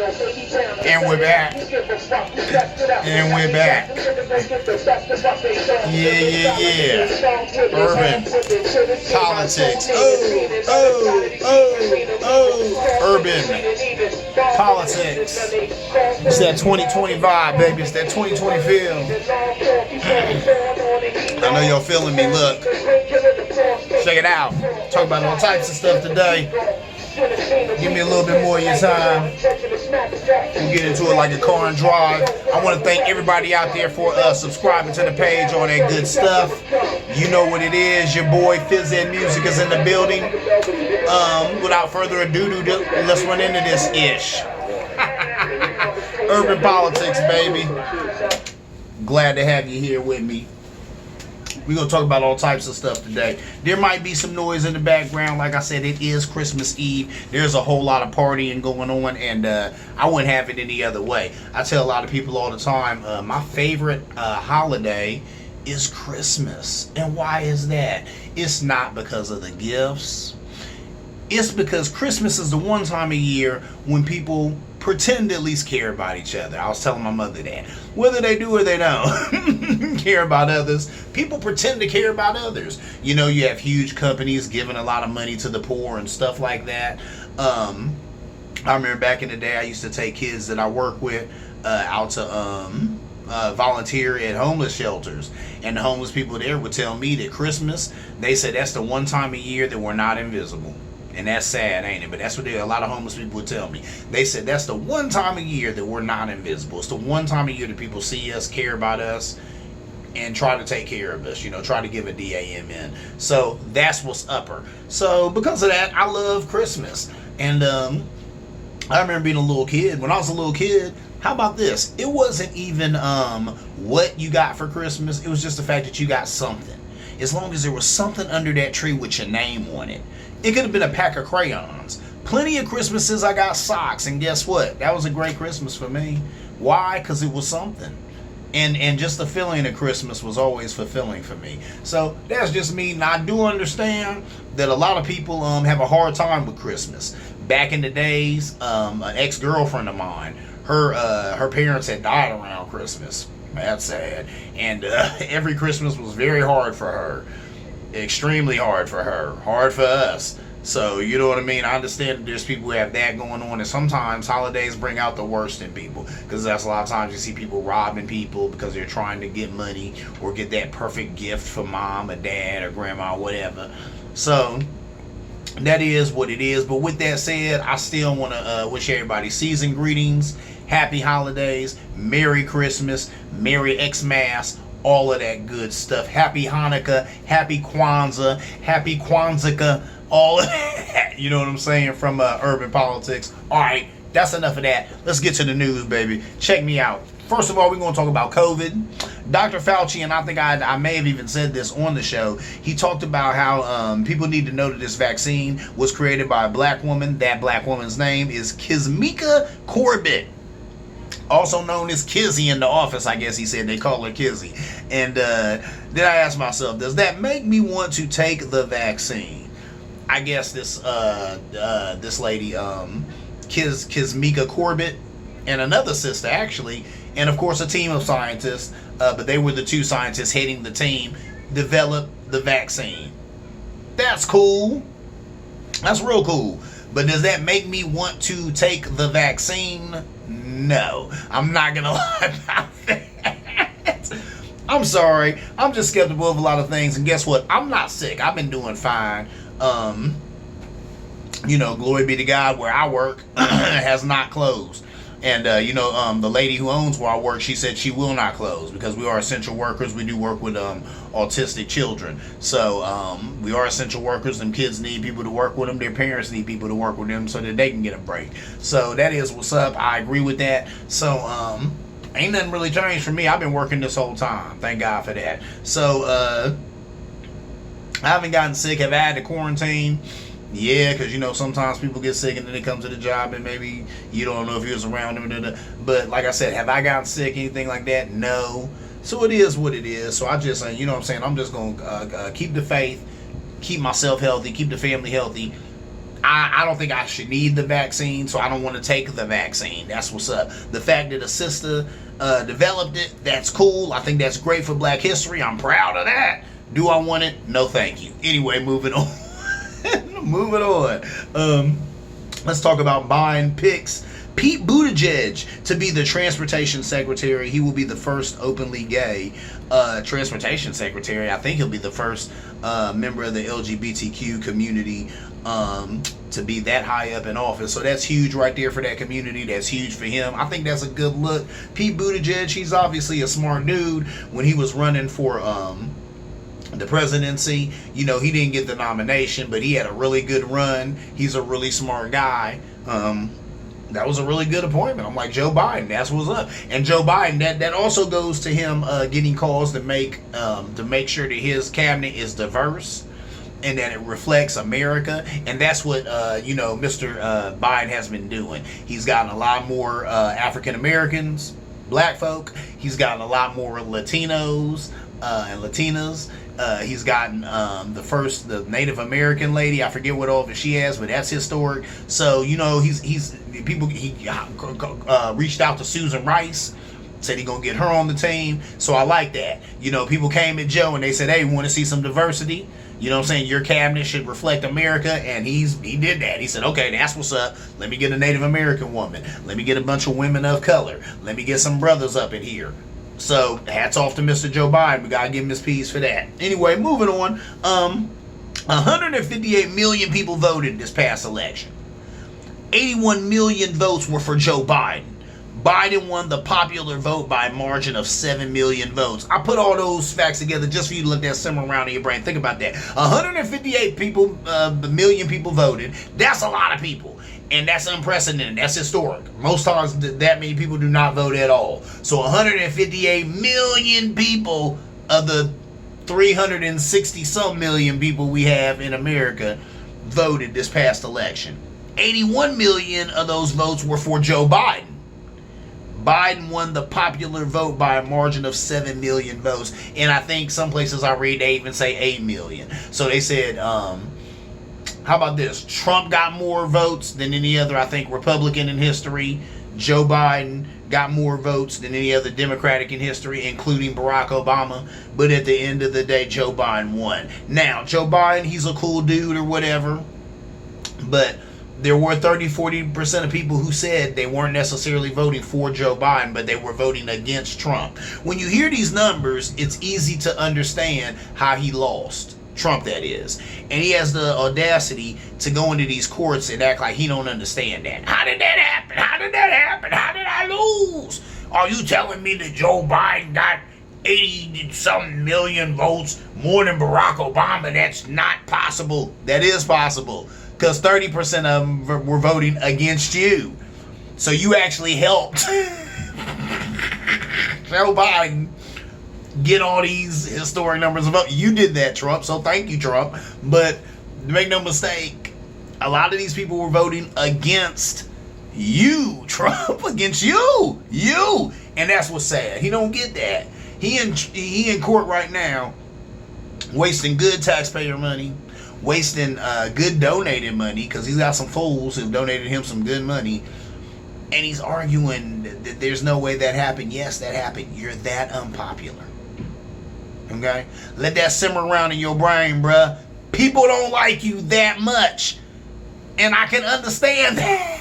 And we're back. And we're back. Yeah. Urban politics. Urban politics. It's that 2020 vibe, baby. It's that 2020 feel. I know y'all feeling me. Look. Check it out. Talk about all types of stuff today. Give me a little bit more of your time. We'll get into it like a car and drive. I want to thank everybody out there for subscribing to the page, all that good stuff. You know what it is. Your boy Fizz and Music is in the building. Without further ado, let's run into this ish. Urban politics, baby. Glad to have you here with me. We're going to talk about all types of stuff today. There might be some noise in the background. Like I said, it is Christmas Eve. There's a whole lot of partying going on, and I wouldn't have it any other way. I tell a lot of people all the time, my favorite holiday is Christmas. And why is that? It's not because of the gifts. It's because Christmas is the one time a year when people pretend to at least care about each other. I was telling my mother that. Whether they do or they don't care about others, people pretend to care about others. You know, you have huge companies giving a lot of money to the poor and stuff like that. I remember back in the day, I used to take kids that I work with out to volunteer at homeless shelters. And the homeless people there would tell me that Christmas, they said that's the one time a year that we're not invisible. And that's sad, ain't it? But that's what a lot of homeless people would tell me. They said that's the one time a year that we're not invisible. It's the one time a year that people see us, care about us, and try to take care of us. You know, try to give a DAMN. So that's what's upper. So because of that, I love Christmas. And I remember being a little kid. When I was a little kid, how about this? It wasn't even what you got for Christmas. It was just the fact that you got something. As long as there was something under that tree with your name on it. It could have been a pack of crayons. Plenty of Christmases I got socks, and guess what? That was a great Christmas for me. Why? Because it was something. And just the feeling of Christmas was always fulfilling for me. So that's just me. And I do understand that a lot of people have a hard time with Christmas. Back in the days, an ex-girlfriend of mine, her parents had died around Christmas. That's sad. And every Christmas was very hard for her. Extremely hard for her. Hard for us. So, you know what I mean? I understand that there's people who have that going on. And sometimes holidays bring out the worst in people. Because that's a lot of times you see people robbing people because they're trying to get money. Or get that perfect gift for mom or dad or grandma or whatever. So, that is what it is. But with that said, I still want to wish everybody season greetings. Happy holidays. Merry Christmas. Merry Xmas. All of that good stuff. Happy Hanukkah, Happy Kwanzaa, Happy Kwanzaa, all of that. You know what I'm saying? From Urban Politics. All right, that's enough of that. Let's get to the news, baby. Check me out. First of all, we're going to talk about COVID. Dr. Fauci, and I think I may have even said this on the show, he talked about how people need to know that this vaccine was created by a black woman. That black woman's name is Kizmika Corbett. Also known as Kizzy in the office, I guess he said they call her Kizzy. And then I asked myself, does that make me want to take the vaccine? I guess this lady, Kizmika Corbett, and another sister actually, and of course a team of scientists, but they were the two scientists heading the team, developed the vaccine. That's cool. That's real cool. But does that make me want to take the vaccine? No. I'm not going to lie about that. I'm sorry. I'm just skeptical of a lot of things. And guess what? I'm not sick. I've been doing fine. You know, glory be to God, where I work has not closed. And, the lady who owns where I work, she said she will not close because we are essential workers. We do work with autistic children. So we are essential workers. Them kids need people to work with them. Their parents need people to work with them so that they can get a break. So that is what's up. I agree with that. So ain't nothing really changed for me. I've been working this whole time. Thank God for that. So I haven't gotten sick. Have I had to quarantine? Yeah, because, sometimes people get sick and then they come to the job and maybe you don't know if you was around them. But like I said, have I gotten sick, anything like that? No. So it is what it is. So I just, I'm just going to keep the faith, keep myself healthy, keep the family healthy. I don't think I should need the vaccine, so I don't want to take the vaccine. That's what's up. The fact that a sister developed it, that's cool. I think that's great for Black history. I'm proud of that. Do I want it? No, thank you. Anyway, moving on. Moving on. Let's talk about Biden picks Pete Buttigieg to be the transportation secretary. He will be the first openly gay transportation secretary. I think he'll be the first member of the LGBTQ community to be that high up in office. So that's huge right there for that community. That's huge for him. I think that's a good look. Pete Buttigieg, he's obviously a smart dude. When he was running for the presidency, you know, he didn't get the nomination, but he had a really good run. He's a really smart guy. That was a really good appointment. I'm like, Joe Biden, that's what's up. And Joe Biden, that also goes to him getting calls to make sure that his cabinet is diverse and that it reflects America. And that's what Mr. Biden has been doing. He's gotten a lot more African Americans, black folk. He's gotten a lot more Latinos and Latinas. He's gotten the Native American lady. I forget what office she has, but that's historic. So he reached out to Susan Rice, said he gonna get her on the team. So I like that. People came at Joe and they said, hey, we want to see some diversity. You know what I'm saying? Your cabinet should reflect America, and he did that. He said, okay, that's what's up. Let me get a Native American woman. Let me get a bunch of women of color. Let me get some brothers up in here. So, hats off to Mr. Joe Biden. We gotta give him his piece for that. Anyway, moving on. 158 million people voted this past election. 81 million votes were for Joe Biden. Biden won the popular vote by a margin of 7 million votes. I put all those facts together just for you to let that simmer around in your brain. Think about that. 158 million people voted. That's a lot of people. And that's unprecedented. That's historic. Most times that many people do not vote at all. So 158 million people of the 360 some million people we have in America voted this past election. 81 million of those votes were for Joe Biden. Biden won the popular vote by a margin of 7 million votes. And I think some places I read they even say 8 million. So they said, how about this? Trump got more votes than any other, I think, Republican in history. Joe Biden got more votes than any other Democratic in history, including Barack Obama. But at the end of the day, Joe Biden won. Now, Joe Biden, he's a cool dude or whatever. But there were 30-40% of people who said they weren't necessarily voting for Joe Biden, but they were voting against Trump. When you hear these numbers, it's easy to understand how he lost. Trump, that is. And he has the audacity to go into these courts and act like he don't understand that. How did that happen? How did that happen? How did I lose? Are you telling me that Joe Biden got 80-some million votes more than Barack Obama? That's not possible. That is possible. Because 30% of them were voting against you. So you actually helped Joe Biden get all these historic numbers of votes. You did that, Trump, so thank you, Trump. But make no mistake, a lot of these people were voting against you, Trump, against you. And that's what's sad. He don't get that. He in court right now, wasting good taxpayer money, wasting good donated money, because he's got some fools who donated him some good money. And he's arguing that there's no way that happened. Yes, that happened. You're that unpopular. Okay? Let that simmer around in your brain, bruh. People don't like you that much. And I can understand that.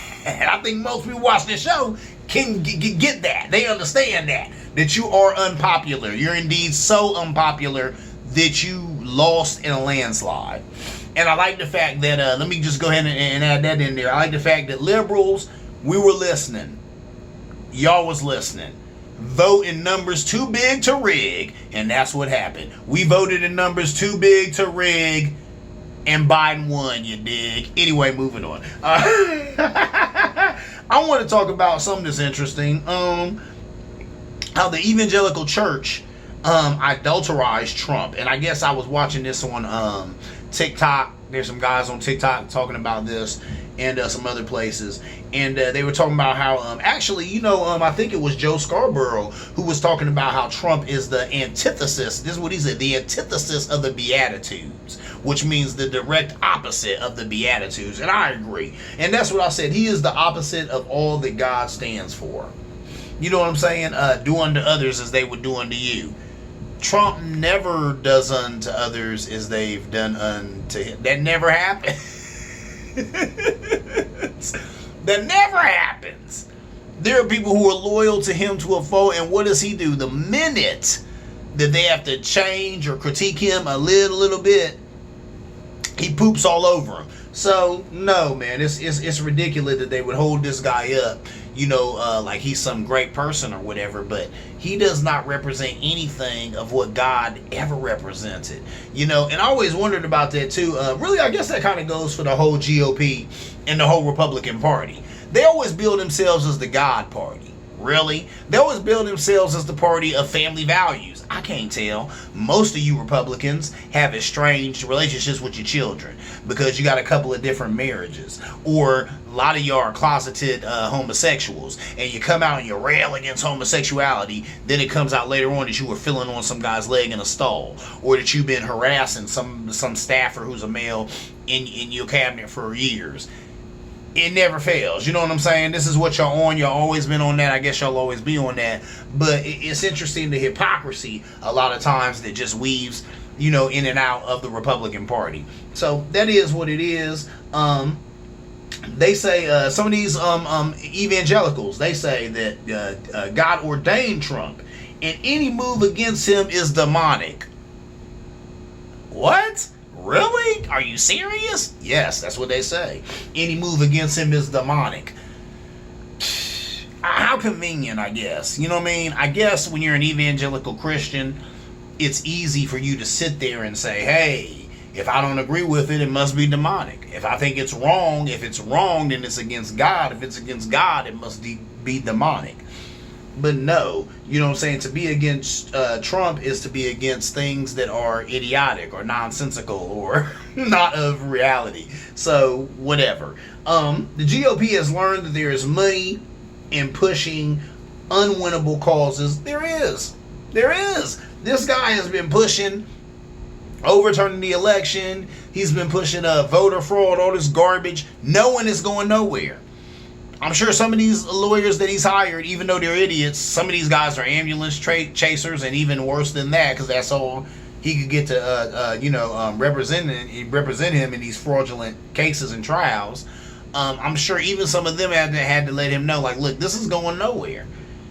I think most people watching this show can get that. They understand that. That you are unpopular. You're indeed so unpopular that you lost in a landslide. And I like the fact that, let me just go ahead and add that in there. I like the fact that liberals, we were listening. Y'all was listening. Vote in numbers too big to rig, and that's what happened. We voted in numbers too big to rig, and Biden won, you dig? Anyway, moving on. I want to talk about something that's interesting. How the evangelical church adulterized Trump. And I guess I was watching this on TikTok. There's some guys on TikTok talking about this. and some other places, and they were talking about how actually, I think it was Joe Scarborough who was talking about how Trump is the antithesis. This is what he said: the antithesis of the Beatitudes, which means the direct opposite of the Beatitudes. And I agree, and that's what I said. He is the opposite of all that God stands for. You know what I'm saying? Do unto others as they would do unto you. Trump never does unto others as they've done unto him. That never happens. That never happens. There are people who are loyal to him to a fault, and what does he do? The minute that they have to change or critique him a little bit, he poops all over him. So no, man, it's ridiculous that they would hold this guy up, like he's some great person or whatever, but he does not represent anything of what God ever represented, and I always wondered about that too. Really, I guess that kind of goes for the whole GOP and the whole Republican Party. They always build themselves as the God Party. Really? They always build themselves as the party of family values. I can't tell. Most of you Republicans have estranged relationships with your children because you got a couple of different marriages. Or a lot of y'all are closeted homosexuals, and you come out and you rail against homosexuality. Then it comes out later on that you were filling on some guy's leg in a stall, or that you've been harassing some staffer who's a male in your cabinet for years. It never fails. You know what I'm saying? This is what y'all on. Y'all always been on that. I guess y'all always be on that. But it's interesting, the hypocrisy a lot of times that just weaves, in and out of the Republican Party. So that is what it is. They say some of these evangelicals, they say that God ordained Trump, and any move against him is demonic. What? Really? Are you serious? Yes, that's what they say. Any move against him is demonic. How convenient, I guess. You know what I mean? I guess when you're an evangelical Christian, it's easy for you to sit there and say, hey, if I don't agree with it, it must be demonic. If I think it's wrong, then it's against God. If it's against God, it must be demonic. But no, you know what I'm saying? To be against Trump is to be against things that are idiotic or nonsensical or not of reality. So, whatever. The GOP has learned that there is money in pushing unwinnable causes. There is. This guy has been pushing overturning the election. He's been pushing voter fraud, all this garbage. No one is going nowhere. I'm sure some of these lawyers that he's hired, even though they're idiots, some of these guys are ambulance chasers, and even worse than that, because that's all he could get to, represent him in these fraudulent cases and trials. I'm sure even some of them had to let him know, like, look, this is going nowhere.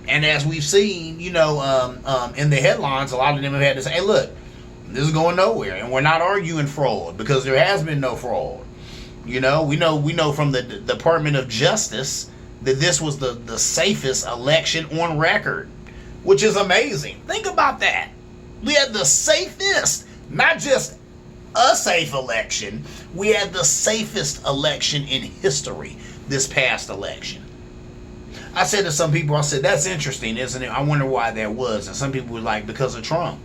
And as we've seen, in the headlines, a lot of them have had to say, hey, look, this is going nowhere, and we're not arguing fraud because there has been no fraud. We know from the Department of Justice that this was the safest election on record, which is amazing. Think about that. We had the safest, not just a safe election, we had the safest election in history this past election. I said to some people, that's interesting, isn't it? I wonder why that was. And some people were like, because of Trump.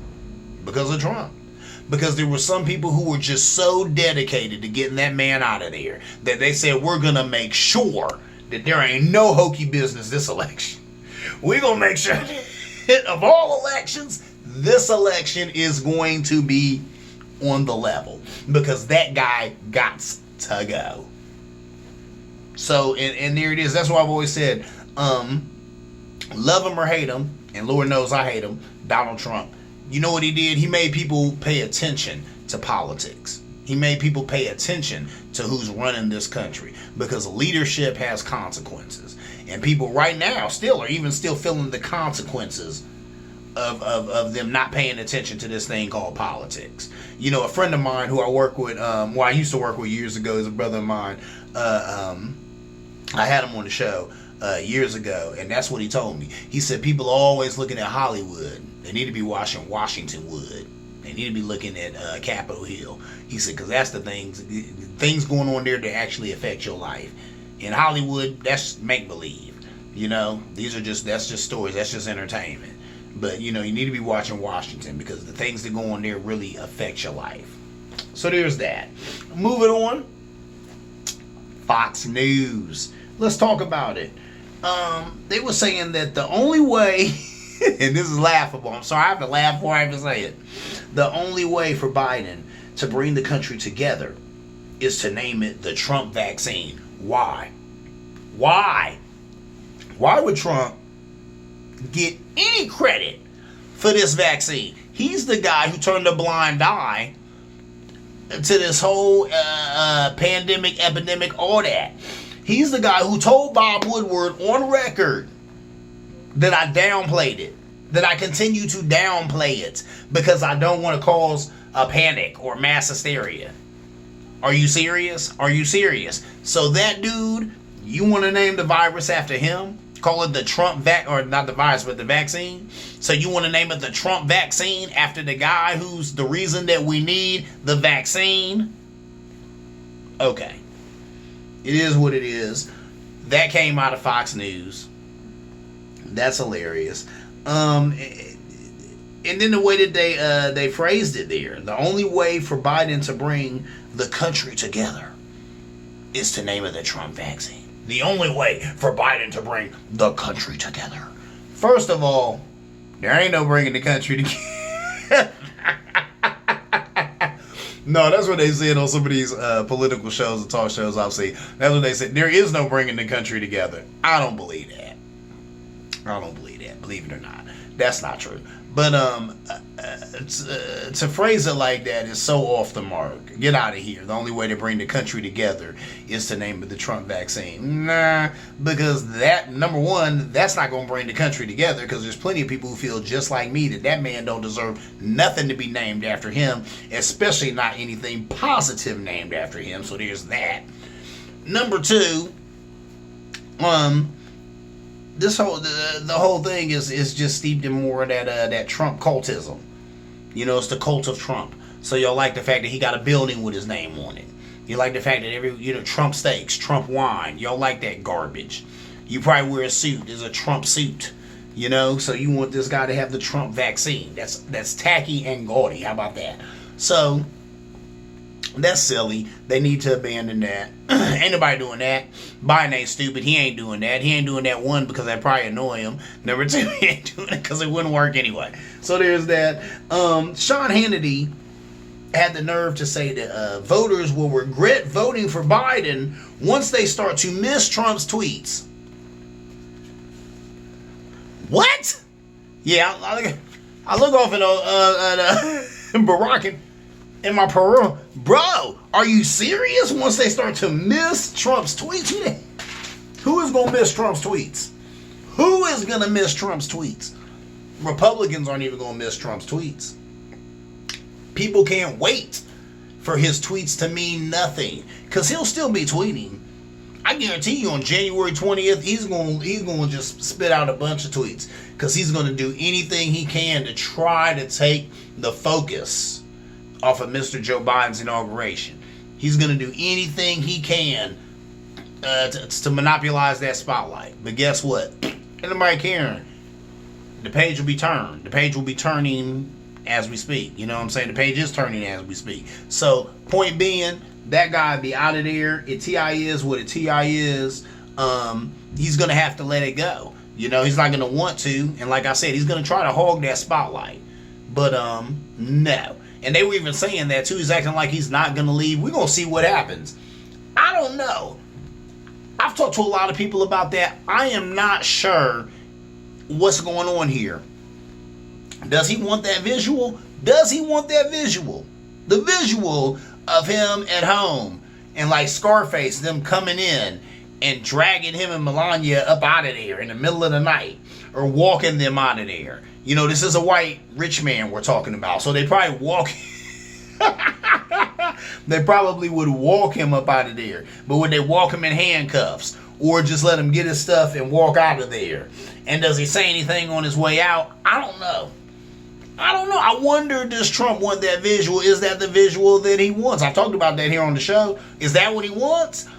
Because there were some people who were just so dedicated to getting that man out of there that they said, we're going to make sure that there ain't no hokey business this election. We're going to make sure of all elections, this election is going to be on the level because that guy got to go. So, and there it is. That's why I've always said, love him or hate him, and Lord knows I hate him, Donald Trump. You know what he did? He made people pay attention to politics. He made people pay attention to who's running this country because leadership has consequences. And people right now still feeling the consequences of them not paying attention to this thing called politics. A friend of mine who I work with, I used to work with years ago, is a brother of mine. I had him on the show years ago, and that's what he told me. He said people are always looking at Hollywood. They need to be watching Washington Wood. They need to be looking at Capitol Hill. He said, because that's the things going on there that actually affect your life. In Hollywood, that's make-believe. That's just stories. That's just entertainment. But, you need to be watching Washington because the things that go on there really affect your life. So there's that. Moving on. Fox News. Let's talk about it. They were saying that the only way, and this is laughable, I'm sorry, I have to laugh before I even say it. The only way for Biden to bring the country together is to name it the Trump vaccine. Why? Why? Why would Trump get any credit for this vaccine? He's the guy who turned a blind eye to this whole pandemic, epidemic, all that. He's the guy who told Bob Woodward on record that I downplayed it, that I continue to downplay it because I don't want to cause a panic or mass hysteria. Are you serious? Are you serious? So that dude, you want to name the virus after him? Call it the Trump or not the virus, but the vaccine? So you want to name it the Trump vaccine after the guy who's the reason that we need the vaccine? Okay. It is what it is. That came out of Fox News. That's hilarious. And then the way that they phrased it there, the only way for Biden to bring the country together is to name it the Trump vaccine. The only way for Biden to bring the country together. First of all, there ain't no bringing the country together. No, that's what they said on some of these political shows and talk shows I've seen. That's what they said. There is no bringing the country together. I don't believe that. I don't believe that. Believe it or not. That's not true. But to phrase it like that is so off the mark. Get out of here. The only way to bring the country together is to name it the Trump vaccine. Nah, because that, number one, that's not going to bring the country together because there's plenty of people who feel just like me that that man don't deserve nothing to be named after him, especially not anything positive named after him. So there's that. Number two, this whole the whole thing is just steeped in more of that Trump cultism. You know, it's the cult of Trump. So y'all like the fact that he got a building with his name on it. You like the fact that Trump steaks, Trump wine. Y'all like that garbage. You probably wear a suit. There's a Trump suit. You know, so you want this guy to have the Trump vaccine. That's tacky and gaudy. How about that? So that's silly. They need to abandon that. Ain't nobody doing that. Biden ain't stupid. He ain't doing that. He ain't doing that, one, because that'd probably annoy him. Number two, he ain't doing it because it wouldn't work anyway. So there's that. Sean Hannity had the nerve to say that voters will regret voting for Biden once they start to miss Trump's tweets. What? Yeah, I look off at Barack in my parole. Bro, are you serious? Once they start to miss Trump's tweets? Who is going to miss Trump's tweets? Who is going to miss Trump's tweets? Republicans aren't even going to miss Trump's tweets. People can't wait for his tweets to mean nothing because he'll still be tweeting. I guarantee you on January 20th, he's going to just spit out a bunch of tweets because he's going to do anything he can to try to take the focus off of Mr. Joe Biden's inauguration. He's going to do anything he can to monopolize that spotlight. But guess what? Ain't nobody caring. The page will be turned. The page will be turning as we speak. You know what I'm saying? The page is turning as we speak. So, point being, that guy be out of there. TI is what a TI is. He's going to have to let it go. You know, he's not going to want to. And like I said, he's going to try to hog that spotlight. But, no. And they were even saying that too. He's acting like he's not going to leave. We're going to see what happens. I don't know. I've talked to a lot of people about that. I am not sure what's going on here. Does he want that visual? Does he want that visual? The visual of him at home and like Scarface, them coming in and dragging him and Melania up out of there in the middle of the night or walking them out of there. You know, this is a white rich man we're talking about. So they probably walk. They probably would walk him up out of there. But would they walk him in handcuffs? Or just let him get his stuff and walk out of there? And does he say anything on his way out? I don't know. I wonder, does Trump want that visual? Is that the visual that he wants? I talked about that here on the show. Is that what he wants?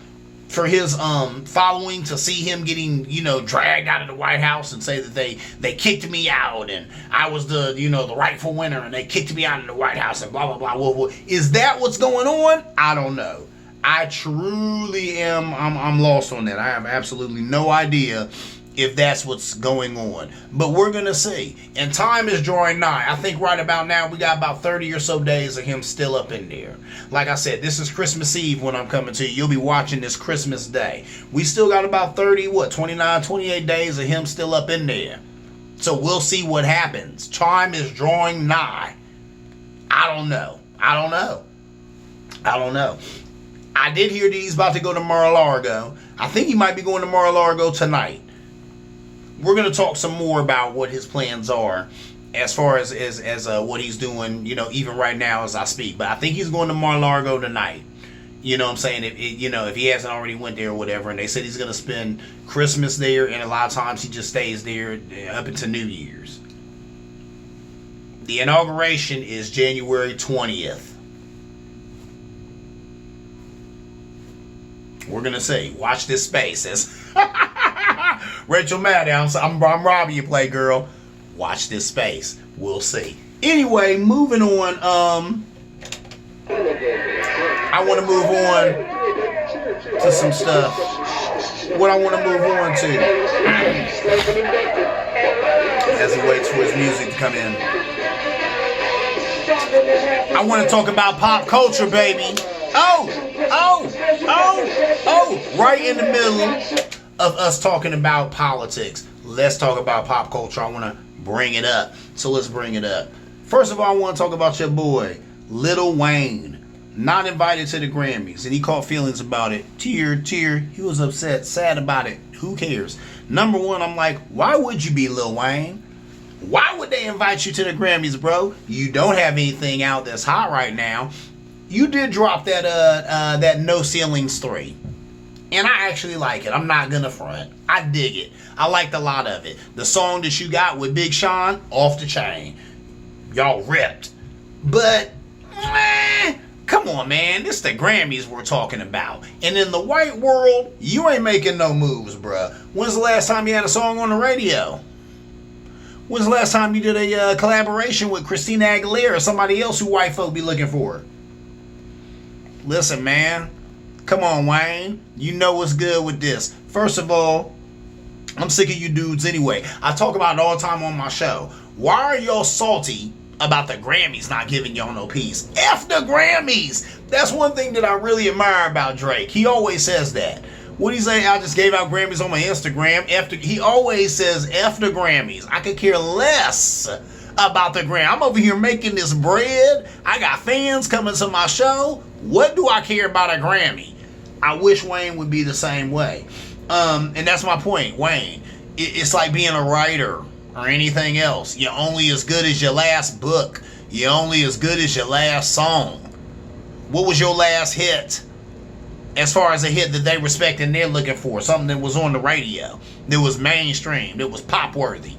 For his following to see him getting, dragged out of the White House and say that they kicked me out and I was the rightful winner and they kicked me out of the White House and blah, blah, blah, blah, blah. Is that what's going on? I don't know. I truly am. I'm lost on that. I have absolutely no idea if that's what's going on. But we're going to see. And time is drawing nigh. I think right about now we got about 30 or so days of him still up in there. Like I said, this is Christmas Eve when I'm coming to you. You'll be watching this Christmas Day. We still got about 29, 28 days of him still up in there. So we'll see what happens. Time is drawing nigh. I don't know. I did hear that he's about to go to Mar-a-Lago. I think he might be going to Mar-a-Lago tonight. We're going to talk some more about what his plans are as far as what he's doing, even right now as I speak. But I think he's going to Mar-a-Lago tonight. You know what I'm saying? If he hasn't already went there or whatever. And they said he's going to spend Christmas there. And a lot of times he just stays there up until New Year's. The inauguration is January 20th. We're going to see. Watch this space. Rachel Maddow, I'm robbing you, play girl. Watch this space. We'll see. Anyway, moving on. I want to move on to some stuff. What I want to move on to. As he waits for his music to come in. I want to talk about pop culture, baby. Oh, right in the middle of us talking about politics. Let's talk about pop culture. I want to bring it up. So let's bring it up. First of all, I want to talk about your boy, Lil Wayne. Not invited to the Grammys. And he caught feelings about it. Tear. He was upset, sad about it. Who cares? Number one, I'm like, why would you be Lil Wayne? Why would they invite you to the Grammys, bro? You don't have anything out that's hot right now. You did drop that No Ceilings 3. And I actually like it. I'm not gonna front. I dig it. I liked a lot of it. The song that you got with Big Sean, off the chain. Y'all ripped. But, come on, man. This the Grammys we're talking about. And in the white world, you ain't making no moves, bruh. When's the last time you had a song on the radio? When's the last time you did a collaboration with Christina Aguilera or somebody else who white folk be looking for? Listen, man. Come on, Wayne. You know what's good with this. First of all, I'm sick of you dudes anyway. I talk about it all the time on my show. Why are y'all salty about the Grammys not giving y'all no peace? F the Grammys! That's one thing that I really admire about Drake. He always says that. What he say? I just gave out Grammys on my Instagram. He always says F the Grammys. I could care less about the Grammy. I'm over here making this bread. I got fans coming to my show. What do I care about a Grammy? I wish Wayne would be the same way. And that's my point, Wayne. It's like being a writer or anything else. You're only as good as your last book. You're only as good as your last song. What was your last hit? As far as a hit that they respect and they're looking for. Something that was on the radio. That was mainstream. That was pop worthy.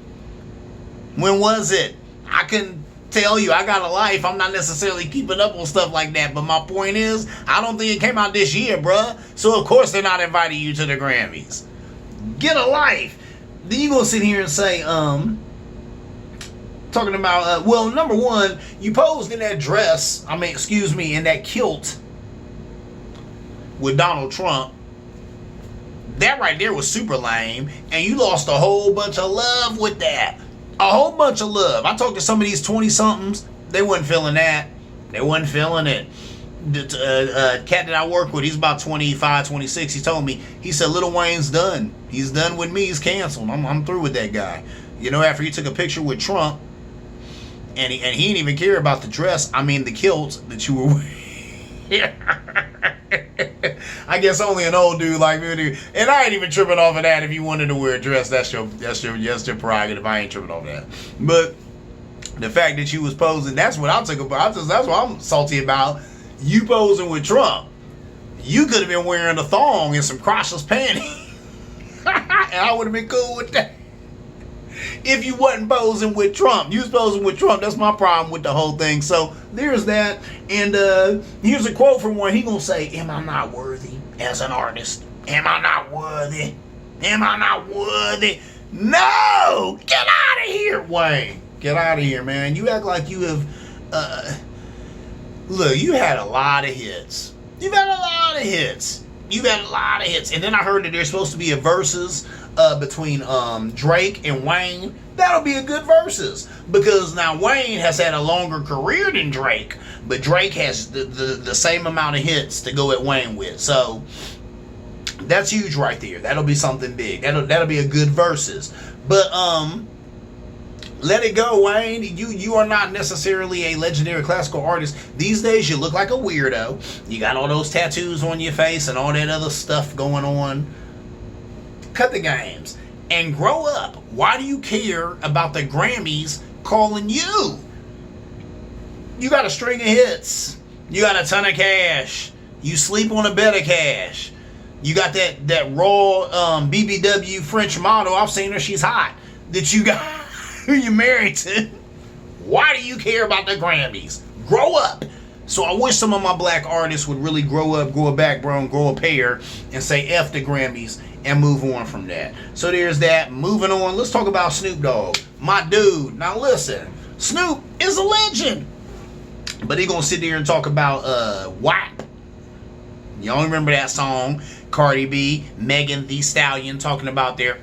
When was it? I can tell you, I got a life. I'm not necessarily keeping up on stuff like that. But my point is, I don't think it came out this year, bruh. So of course they're not inviting you to the Grammys. Get a life. Then you gonna sit here and say, talking about, well, number one, you posed in that dress, in that kilt with Donald Trump. That right there was super lame. And you lost a whole bunch of love with that. A whole bunch of love. I talked to some of these 20-somethings. They wasn't feeling that. They wasn't feeling it. The cat that I work with, he's about 25, 26. He told me, he said, Lil Wayne's done. He's done with me. He's canceled. I'm through with that guy. After he took a picture with Trump, and he didn't even care about the dress. The kilt that you were wearing. I guess only an old dude like me. And I ain't even tripping off of that. If you wanted to wear a dress, that's your prerogative. I ain't tripping off that. But the fact that you was posing, that's what I took about. That's what I'm salty about. You posing with Trump. You could have been wearing a thong and some crotchless panties. And I would have been cool with that. If you wasn't posing with Trump. You was posing with Trump. That's my problem with the whole thing. So there's that. And here's a quote from one. He gonna say, am I not worthy as an artist? Am I not worthy? Am I not worthy? No! Get out of here, Wayne. Get out of here, man. You act like you have... look, you had a lot of hits. You've had a lot of hits. You've had a lot of hits. And then I heard that there's supposed to be a versus between Drake and Wayne. That'll be a good versus. Because now Wayne has had a longer career than Drake. But Drake has the same amount of hits to go at Wayne with. So that's huge right there. That'll be something big. That'll be a good versus. But let it go, Wayne. You are not necessarily a legendary classical artist. These days, you look like a weirdo. You got all those tattoos on your face and all that other stuff going on. Cut the games and grow up. Why do you care about the Grammys calling you? You got a string of hits. You got a ton of cash. You sleep on a bed of cash. You got that raw BBW French model. I've seen her. She's hot. That you got. Who you married to? Why do you care about the Grammys? Grow up. So I wish some of my black artists would really grow up, grow a backbone, grow a pair, and say F the Grammys and move on from that. So there's that. Moving on, let's talk about Snoop Dogg. My dude. Now listen, Snoop is a legend. But he gonna sit there and talk about WAP. Y'all remember that song? Cardi B, Megan Thee Stallion talking about their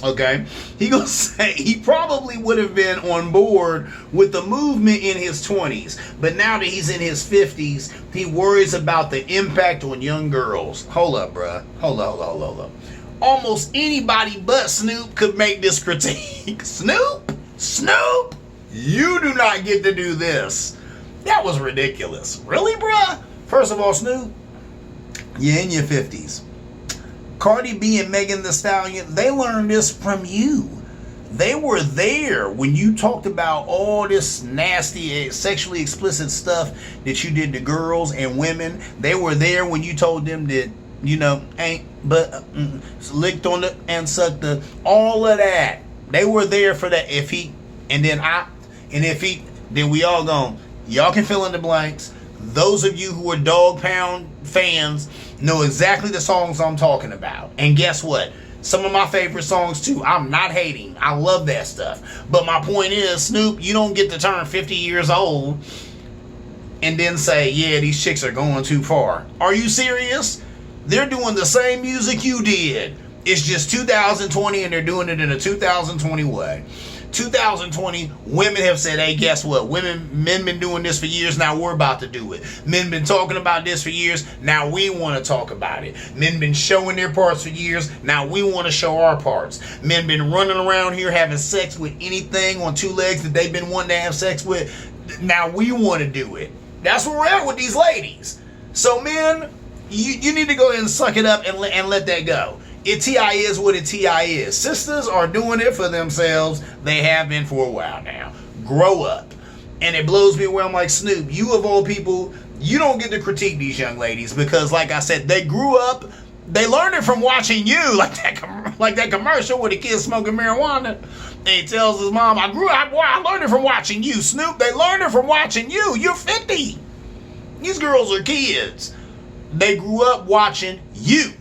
okay. He gonna say he probably would have been on board with the movement in his 20s, but now that he's in his 50s, he worries about the impact on young girls. Hold up, bruh. Hold up. Almost anybody but Snoop could make this critique. Snoop, you do not get to do this. That was ridiculous. Really, bruh? First of all, Snoop, you're in your 50s. Cardi B and Megan Thee Stallion, they learned this from you. They were there when you talked about all this nasty, sexually explicit stuff that you did to girls and women. They were there when you told them that, ain't but licked on the and sucked the, all of that. They were there for that. Then we all gone. Y'all can fill in the blanks. Those of you who are Dog Pound fans know exactly the songs I'm talking about. And guess what? Some of my favorite songs too. I'm not hating. I love that stuff. But my point is, Snoop, you don't get to turn 50 years old and then say, yeah, these chicks are going too far. Are you serious? They're doing the same music you did. It's just 2020 and they're doing it in a 2020 way. 2020, women have said, hey, guess what? Men been doing this for years, now we're about to do it. Men been talking about this for years, now we want to talk about it. Men been showing their parts for years, now we want to show our parts. Men been running around here having sex with anything on two legs that they've been wanting to have sex with, now we want to do it. That's where we're at with these ladies. So men, you need to go ahead and suck it up and let that go. TI is what TI is. Sisters are doing it for themselves. They have been for a while now. Grow up. And it blows me away. I'm like, Snoop, you of all people, you don't get to critique these young ladies because, like I said, they grew up. They learned it from watching you, like that commercial where the kid smoking marijuana. And he tells his mom, I learned it from watching you, Snoop. They learned it from watching you. You're 50. These girls are kids. They grew up watching you.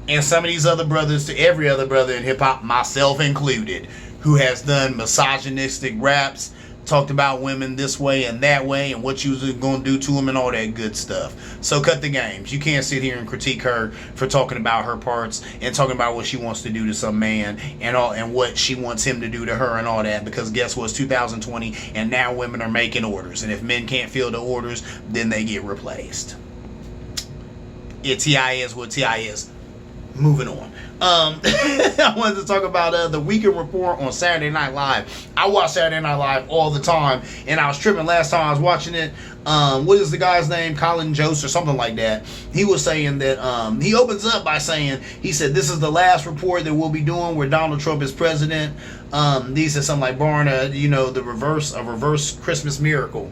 And some of these other brothers, to every other brother in hip-hop, myself included, who has done misogynistic raps, talked about women this way and that way, and what you was going to do to them and all that good stuff. So cut the games. You can't sit here and critique her for talking about her parts and talking about what she wants to do to some man and what she wants him to do to her and all that, because guess what? It's 2020, and now women are making orders. And if men can't fill the orders, then they get replaced. TI is what TI is. Moving on. I wanted to talk about the Weekend Report on Saturday Night Live. I watch Saturday Night Live all the time, and I was tripping last time I was watching it. What is the guy's name? Colin Jost or something like that. He was saying that he opens up by saying, he said, this is the last report that we'll be doing where Donald Trump is president. He said something like, barring a reverse Christmas miracle.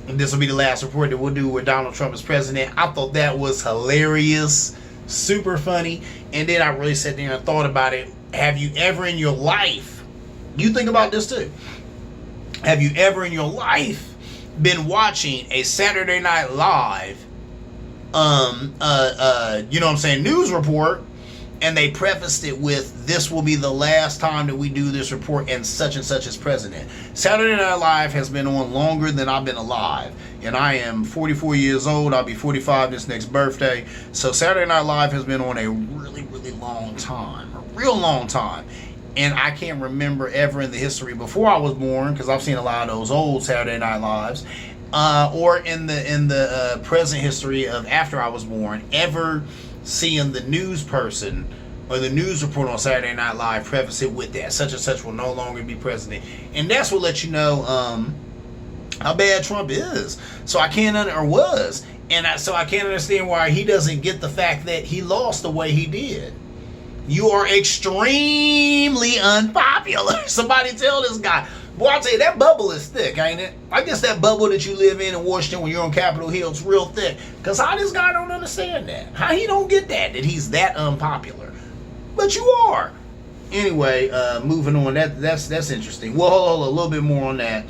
This will be the last report that we'll do where Donald Trump is president. I thought that was hilarious. Super funny. And then I really sat there and thought about it. Have you ever in your life, you think about this too, have you ever in your life been watching a Saturday Night Live news report, And they prefaced it with, this will be the last time that we do this report and such is president. Saturday Night Live has been on longer than I've been alive. And I am 44 years old. I'll be 45 this next birthday. So Saturday Night Live has been on a really, really long time. A real long time. And I can't remember ever in the history before I was born, because I've seen a lot of those old Saturday Night Lives, or in the present history of after I was born, ever seeing the news person or the news report on Saturday Night Live preface it with that such and such will no longer be president. And that's what lets you know how bad Trump is. So I can't so I can't understand why he doesn't get the fact that he lost the way he did. You are extremely unpopular. Somebody tell this guy. Boy, I'll tell you, that bubble is thick, ain't it? I guess that bubble that you live in Washington when you're on Capitol Hill is real thick. Because how this guy don't understand that? How he don't get that he's that unpopular? But you are. Anyway, moving on. That's interesting. Well, hold on, a little bit more on that.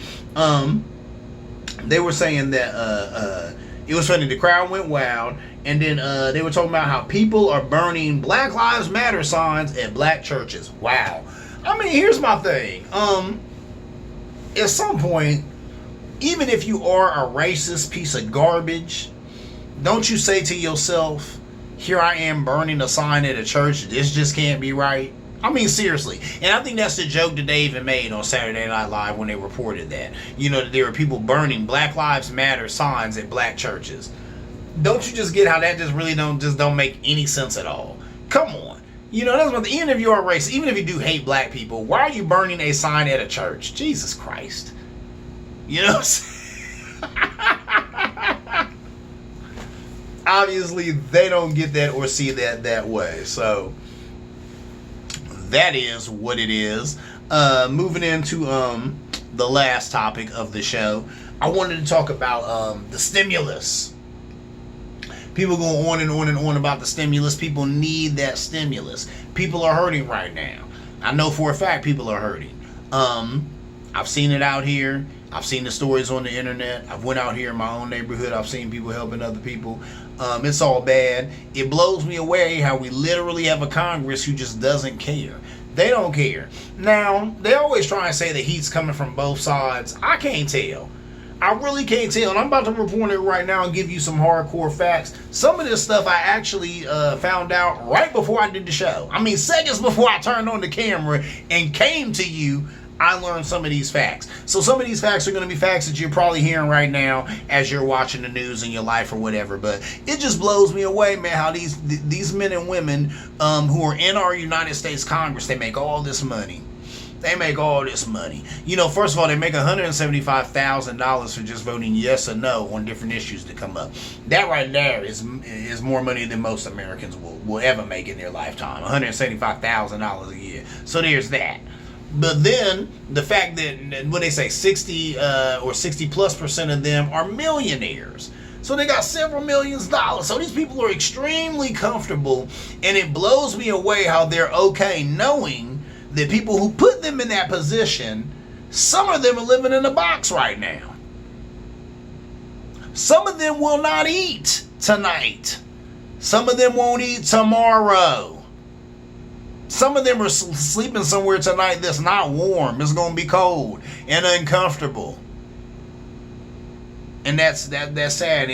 They were saying that it was funny. The crowd went wild. And then they were talking about how people are burning Black Lives Matter signs at black churches. Wow. I mean, here's my thing. At some point, even if you are a racist piece of garbage, don't you say to yourself, here I am burning a sign at a church. This just can't be right. I mean, seriously. And I think that's the joke that they even made on Saturday Night Live when they reported that. You know, that there were people burning Black Lives Matter signs at black churches. Don't you just get how that just really don't make any sense at all? Come on. You know, that's what, even if you are racist, even if you do hate black people, why are you burning a sign at a church? Jesus Christ. You know what I'm saying? Obviously, they don't get that or see that way. So, that is what it is. Moving into the last topic of the show, I wanted to talk about the stimulus. People go on and on and on about the stimulus. People need that stimulus. People are hurting right now. I know for a fact people are hurting. I've seen it out here. I've seen the stories on the internet. I've went out here in my own neighborhood. I've seen people helping other people. It's all bad. It blows me away how we literally have a Congress who just doesn't care. They don't care. Now, they always try and say the heat's coming from both sides. I can't tell. I really can't tell, and I'm about to report it right now and give you some hardcore facts. Some of this stuff I actually found out right before I did the show. I mean, seconds before I turned on the camera and came to you, I learned some of these facts. So some of these facts are going to be facts that you're probably hearing right now as you're watching the news in your life or whatever. But it just blows me away, man, how these men and women who are in our United States Congress, they make all this money. They make all this money. You know, first of all, they make $175,000 for just voting yes or no on different issues that come up. That right there is more money than most Americans will ever make in their lifetime. $175,000 a year. So there's that. But then the fact that, what they say, 60 or 60+% of them are millionaires. So they got several millions of dollars. So these people are extremely comfortable, and it blows me away how they're okay knowing that people who put them in that position, some of them are living in a box right now. Some of them will not eat tonight. Some of them won't eat tomorrow. Some of them are sleeping somewhere tonight that's not warm. It's going to be cold and uncomfortable. And that's sad.